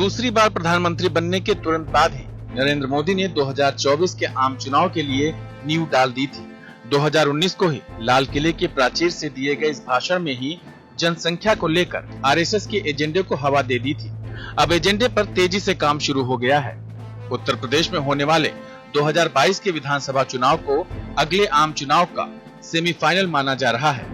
दूसरी बार प्रधानमंत्री बनने के तुरंत बाद ही नरेंद्र मोदी ने 2024 के आम चुनाव के लिए नींव डाल दी थी। 2019 को ही लाल किले के प्राचीर से दिए गए इस भाषण में ही जनसंख्या को लेकर आरएसएस के एजेंडे को हवा दे दी थी। अब एजेंडे पर तेजी से काम शुरू हो गया है। उत्तर प्रदेश में होने वाले 2022 के विधानसभा चुनाव को अगले आम चुनाव का सेमीफाइनल माना जा रहा है।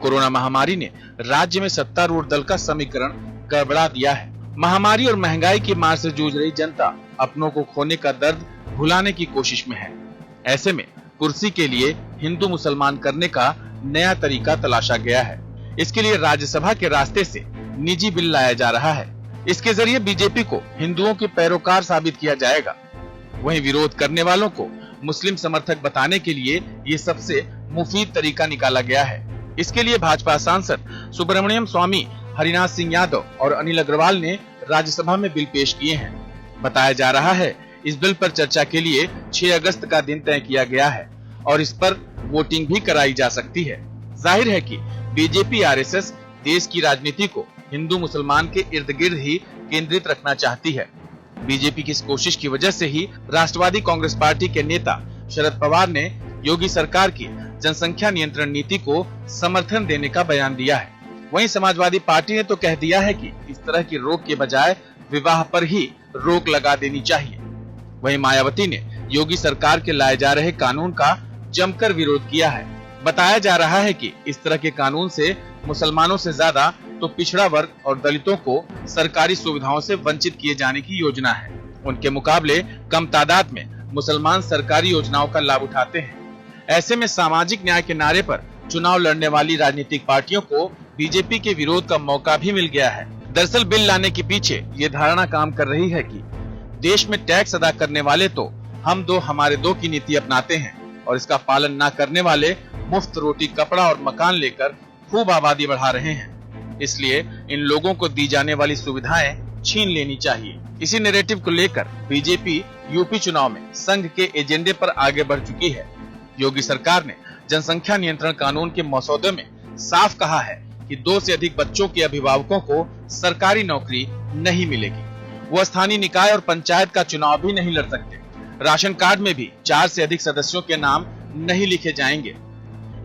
कोरोना महामारी ने राज्य में सत्तारूढ़ दल का समीकरण गड़बड़ा दिया है। महामारी और महंगाई की मार से जूझ रही जनता अपनों को खोने का दर्द भुलाने की कोशिश में है। ऐसे में कुर्सी के लिए हिंदू मुसलमान करने का नया तरीका तलाशा गया है। इसके लिए राज्यसभा के रास्ते से निजी बिल लाया जा रहा है। इसके जरिए बीजेपी को हिंदुओं के पैरोकार साबित किया जाएगा। वहीं विरोध करने वालों को मुस्लिम समर्थक बताने के लिए ये सबसे मुफीद तरीका निकाला गया है। इसके लिए भाजपा सांसद सुब्रमण्यम स्वामी, हरिनाथ सिंह यादव और अनिल अग्रवाल ने राज्यसभा में बिल पेश किए हैं। बताया जा रहा है इस बिल पर चर्चा के लिए 6 अगस्त का दिन तय किया गया है और इस पर वोटिंग भी कराई जा सकती है। जाहिर है कि बीजेपी आरएसएस देश की राजनीति को हिंदू मुसलमान के इर्द गिर्द ही केंद्रित रखना चाहती है। बीजेपी की इस कोशिश की वजह से ही राष्ट्रवादी कांग्रेस पार्टी के नेता शरद पवार ने योगी सरकार की जनसंख्या नियंत्रण नीति को समर्थन देने का बयान दिया है। वहीं समाजवादी पार्टी ने तो कह दिया है कि इस तरह की रोक के बजाय विवाह पर ही रोक लगा देनी चाहिए। वहीं मायावती ने योगी सरकार के लाए जा रहे कानून का जमकर विरोध किया है। बताया जा रहा है कि इस तरह के कानून से मुसलमानों से ज्यादा तो पिछड़ा वर्ग और दलितों को सरकारी सुविधाओं से वंचित किए जाने की योजना है। उनके मुकाबले कम तादाद में मुसलमान सरकारी योजनाओं का लाभ उठाते हैं। ऐसे में सामाजिक न्याय के नारे पर चुनाव लड़ने वाली राजनीतिक पार्टियों को बीजेपी के विरोध का मौका भी मिल गया है। दरअसल बिल लाने के पीछे ये धारणा काम कर रही है कि देश में टैक्स अदा करने वाले तो हम दो हमारे दो की नीति अपनाते हैं और इसका पालन न करने वाले मुफ्त रोटी, कपड़ा और मकान लेकर खूब आबादी बढ़ा रहे हैं। इसलिए इन लोगों को दी जाने वाली सुविधाएं छीन लेनी चाहिए। इसी नैरेटिव को लेकर बीजेपी यूपी चुनाव में संघ के एजेंडे पर आगे बढ़ चुकी है। योगी सरकार ने जनसंख्या नियंत्रण कानून के मसौदे में साफ कहा है कि 2 से अधिक बच्चों के अभिभावकों को सरकारी नौकरी नहीं मिलेगी। वो स्थानीय निकाय और पंचायत का चुनाव भी नहीं लड़ सकते। राशन कार्ड में भी 4 से अधिक सदस्यों के नाम नहीं लिखे जाएंगे।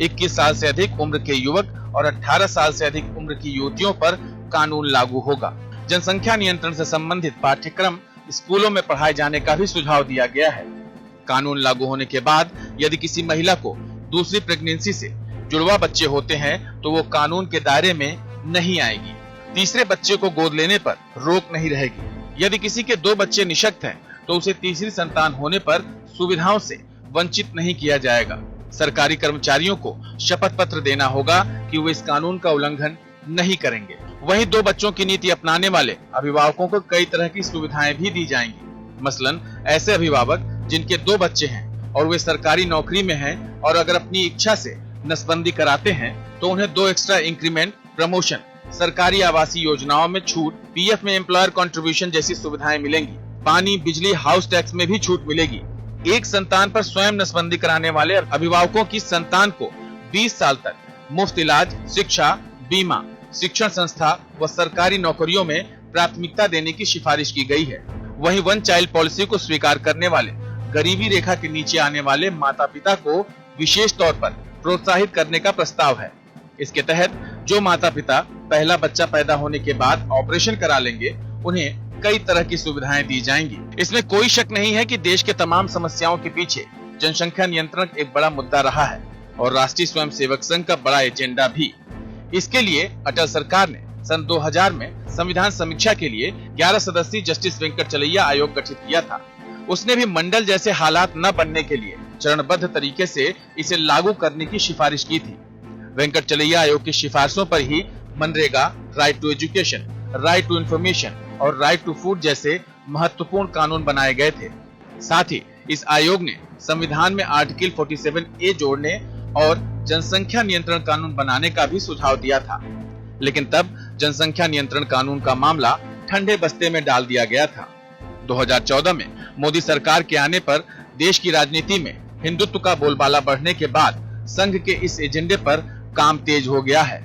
21 साल से अधिक उम्र के युवक और 18 साल से अधिक उम्र की युवतियों पर कानून लागू होगा। जनसंख्या नियंत्रण से संबंधित पाठ्यक्रम स्कूलों में पढ़ाए जाने का भी सुझाव दिया गया है। कानून लागू होने के बाद यदि किसी महिला को दूसरी प्रेगनेंसी से जुड़वा बच्चे होते हैं तो वो कानून के दायरे में नहीं आएगी। तीसरे बच्चे को गोद लेने पर रोक नहीं रहेगी। यदि किसी के 2 बच्चे निषक्त हैं तो उसे तीसरी संतान होने पर सुविधाओं से वंचित नहीं किया जाएगा। सरकारी कर्मचारियों को शपथ पत्र देना होगा कि वो इस कानून का उल्लंघन नहीं करेंगे। वहीं 2 बच्चों की नीति अपनाने वाले अभिभावकों को कई तरह की सुविधाएं भी दी जाएंगी। मसलन ऐसे अभिभावक जिनके 2 बच्चे हैं और वे सरकारी नौकरी में हैं और अगर अपनी इच्छा से नसबंदी कराते हैं तो उन्हें 2 एक्स्ट्रा इंक्रीमेंट, प्रमोशन, सरकारी आवासीय योजनाओं में छूट, पीएफ में एम्प्लॉयर कंट्रीब्यूशन जैसी सुविधाएं मिलेंगी। पानी, बिजली, हाउस टैक्स में भी छूट मिलेगी। एक संतान पर स्वयं नसबंदी कराने वाले अभिभावकों की संतान को 20 साल तक मुफ्त इलाज, शिक्षा, बीमा, शिक्षण संस्था व सरकारी नौकरियों में प्राथमिकता देने की सिफारिश की गई है। वहीं 1 चाइल्ड पॉलिसी को स्वीकार करने वाले गरीबी रेखा के नीचे आने वाले माता पिता को विशेष तौर पर प्रोत्साहित करने का प्रस्ताव है। इसके तहत जो माता पिता पहला बच्चा पैदा होने के बाद ऑपरेशन करा लेंगे उन्हें कई तरह की सुविधाएं दी जाएंगी। इसमें कोई शक नहीं है कि देश के तमाम समस्याओं के पीछे जनसंख्या नियंत्रण एक बड़ा मुद्दा रहा है और राष्ट्रीय स्वयंसेवक संघ का बड़ा एजेंडा भी। इसके लिए अटल सरकार ने सन 2000 में संविधान समीक्षा के लिए 11 सदस्यीय जस्टिस वेंकटचलैया आयोग गठित किया था। उसने भी मंडल जैसे हालात न बनने के लिए चरणबद्ध तरीके से इसे लागू करने की सिफारिश की थी। वेंकटचलैया आयोग की सिफारिशों पर ही MNREGA, right to education, right to information और राइट टू फूड जैसे महत्वपूर्ण कानून बनाए गए थे। साथ ही इस आयोग ने संविधान में आर्टिकल 47A जोड़ने और जनसंख्या नियंत्रण कानून बनाने का भी सुझाव दिया था। लेकिन तब जनसंख्या नियंत्रण कानून का मामला ठंडे बस्ते में डाल दिया गया था। 2014 में मोदी सरकार के आने पर देश की राजनीति में हिंदुत्व का बोलबाला बढ़ने के बाद संघ के इस एजेंडे पर काम तेज हो गया है।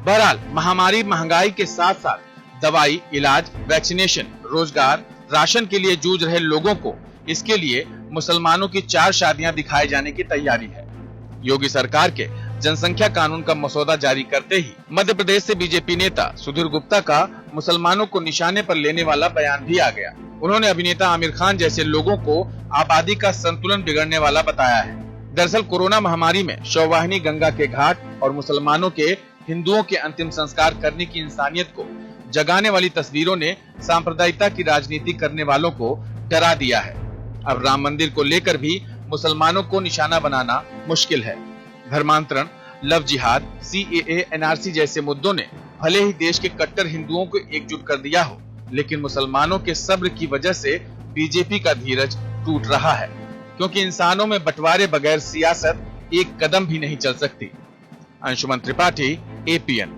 बहरहाल महामारी, महंगाई के साथ साथ दवाई, इलाज, वैक्सीनेशन, रोजगार, राशन के लिए जूझ रहे लोगों को इसके लिए मुसलमानों की 4 शादियां दिखाए जाने की तैयारी है। योगी सरकार के जनसंख्या कानून का मसौदा जारी करते ही मध्य प्रदेश से बीजेपी नेता सुधीर गुप्ता का मुसलमानों को निशाने पर लेने वाला बयान भी आ गया। उन्होंने अभिनेता आमिर खान जैसे लोगों को आबादी का संतुलन बिगड़ने वाला बताया है। दरअसल कोरोना महामारी में शववाहिनी गंगा के घाट और मुसलमानों के हिंदुओं के अंतिम संस्कार करने की इंसानियत को जगाने वाली तस्वीरों ने सांप्रदायिकता की राजनीति करने वालों को डरा दिया है। अब राम मंदिर को लेकर भी मुसलमानों को निशाना बनाना मुश्किल है। धर्मांतरण, लव जिहाद, CAA, NRC जैसे मुद्दों ने भले ही देश के कट्टर हिंदुओं को एकजुट कर दिया हो, लेकिन मुसलमानों के सब्र की वजह से बीजेपी का धीरज टूट रहा है, क्योंकि इंसानों में बंटवारे बगैर सियासत एक कदम भी नहीं चल सकती। अंशुमन त्रिपाठी, APN।